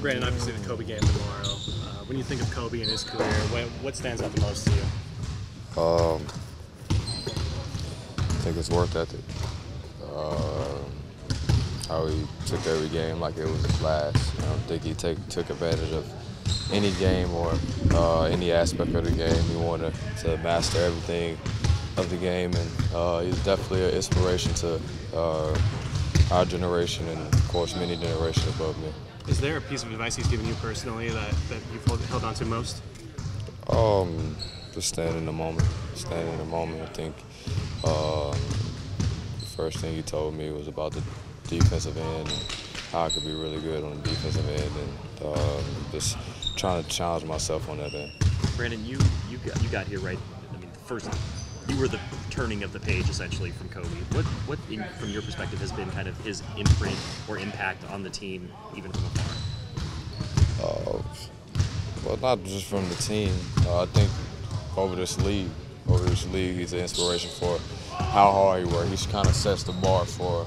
Brandon, obviously the Kobe game tomorrow. When you think of Kobe and his career, what stands out the most to you? I think his work ethic. How he took every game like it was his last. I don't think he took advantage of any game or any aspect of the game. He wanted to master everything of the game, and he's definitely an inspiration to our generation and, of course, many generations above me. Is there a piece of advice he's given you personally that you've held on to most? Just stand in the moment. Stand in the moment. I think the first thing he told me was about the defensive end and how I could be really good on the defensive end, and just trying to challenge myself on that end. Brandon, you got here right. I mean, you were the turning of the page essentially from Kobe. What from your perspective has been kind of his imprint or impact on the team, even from afar? Well, not just from the team. I think over this league, he's an inspiration for how hard he works. He kind of sets the bar for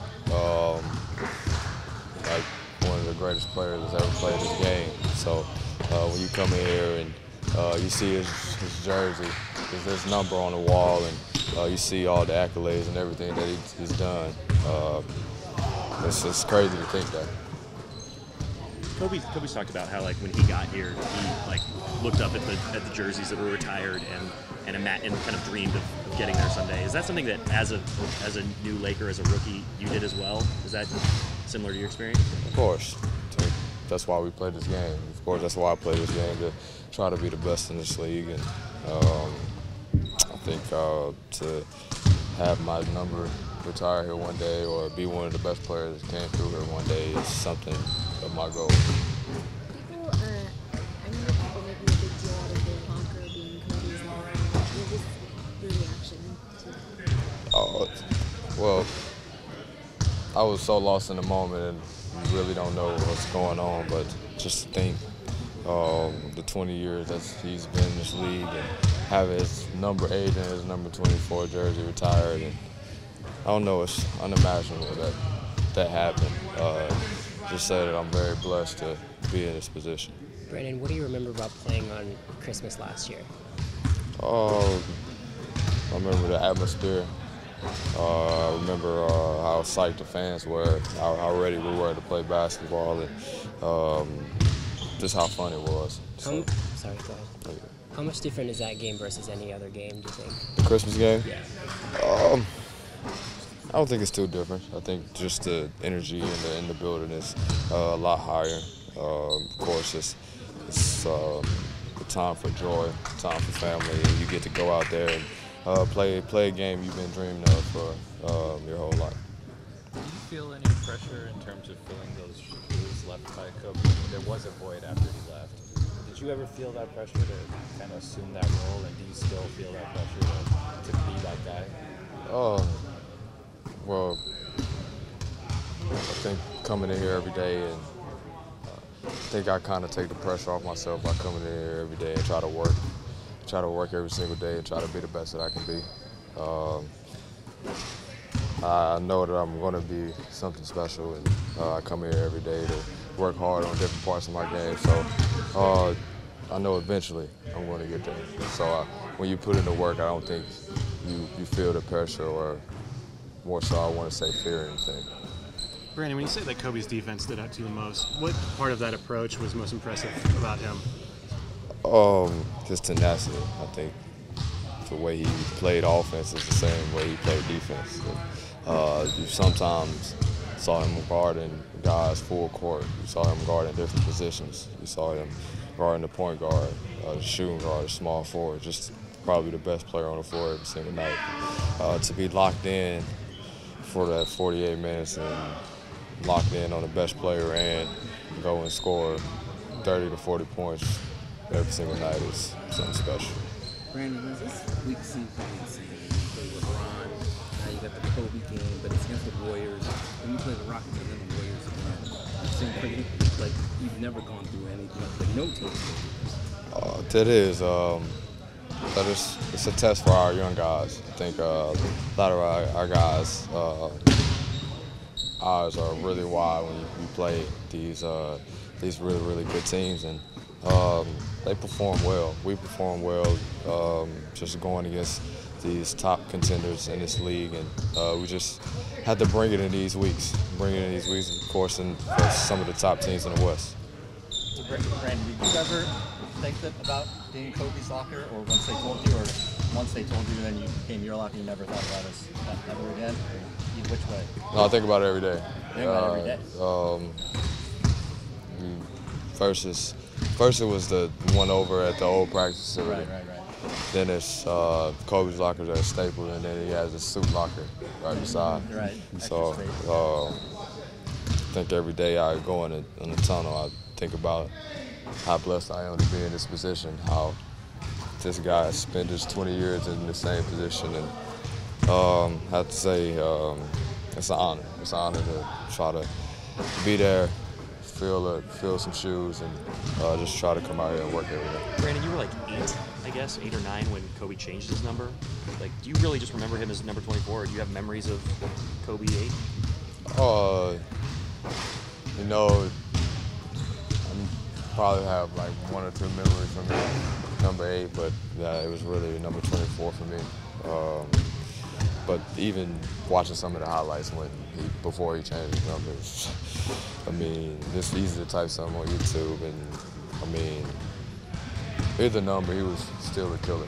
like one of the greatest players that's ever played this game. So when you come in here and you see his jersey, his number on the wall, and you see all the accolades and everything that he's done, it's crazy to think that. Kobe's talked about how like when he got here, he like looked up at the jerseys that were retired and kind of dreamed of getting there someday. Is that something that as a new Laker, as a rookie, you did as well? Is that similar to your experience? Of course. That's why we play this game. Of course, that's why I play this game, to try to be the best in this league. And I think to have my number retire here one day or be one of the best players that came through here one day is something of my goal. People, I remember people making a big deal out of the locker being Kobe's locker. What was your reaction to that? Well, I was so lost in the moment and really don't know what's going on, but just to think the 20 years that he's been in this league and have his number 8 and his number 24 jersey retired, and I don't know, it's unimaginable that happened. Just say that I'm very blessed to be in this position. Brandon, what do you remember about playing on Christmas last year? I remember the atmosphere. I remember how psyched the fans were, how ready we were to play basketball, and just how fun it was. Sorry, go ahead. How much different is that game versus any other game, do you think? The Christmas game? Yeah. I don't think it's too different. I think just the energy in the building is a lot higher. Of course, it's the time for joy, time for family, and you get to go out there and play a game you've been dreaming of for your whole life. Do you feel any pressure in terms of filling those shoes left by Kobe? There was a void after he left. Did you ever feel that pressure to kind of assume that role, and do you still feel that pressure to be that guy? Well, I think coming in here every day, and I think I kind of take the pressure off myself by coming in here every day and try to work every single day and try to be the best that I can be. I know that I'm going to be something special, and I come here every day to work hard on different parts of my game. So I know eventually I'm going to get there. So when you put in the work, I don't think you feel the pressure, or more so I want to say fear or anything. Brandon, when you say that Kobe's defense stood out to you the most, what part of that approach was most impressive about him? His tenacity. I think the way he played offense is the same way he played defense. You sometimes saw him guarding guys full court. You saw him guarding different positions. You saw him guarding the point guard, the shooting guard, the small forward, just probably the best player on the floor every single night. To be locked in for that 48 minutes and locked in on the best player and go and score 30 to 40 points every single night is something special. Brandon, is this week season you play with LeBron, now you got the Kobe game, but it's against the Warriors. When you play the Rockets and then the Warriors again, it seems pretty like you've never gone through anything, but no team. That is. But it's a test for our young guys. I think a lot of our guys' eyes are really wide when you play these these really, really good teams, and they perform well. We perform well, just going against these top contenders in this league, and we just had to bring it in these weeks. Of course, and for some of the top teams in the West. So, Brandon, did you ever think that about being in Kobe's locker, or once they told you, or once they told you, then you came your locker, you never thought about us ever again? Or which way? No, I think about it every day. Think about it every day. First it was the one over at the old practice facility. Right. Then it's Kobe's locker at Staples, and then he has a suit locker right beside. Right. So I think every day I go in the tunnel, I think about how blessed I am to be in this position, how this guy spent his 20 years in the same position, and I have to say it's an honor. It's an honor to try to be there, fill some shoes, and just try to come out here and work every day. Brandon, you were like 8, I guess, 8 or 9 when Kobe changed his number. Like, do you really just remember him as number 24, or do you have memories of Kobe 8? You know, I probably have like 1 or 2 memories from him, number 8, but yeah, it was really number 24 for me. But even watching some of the highlights before he changed his numbers, I mean, it's easy to type something on YouTube, and I mean, either number, he was still a killer.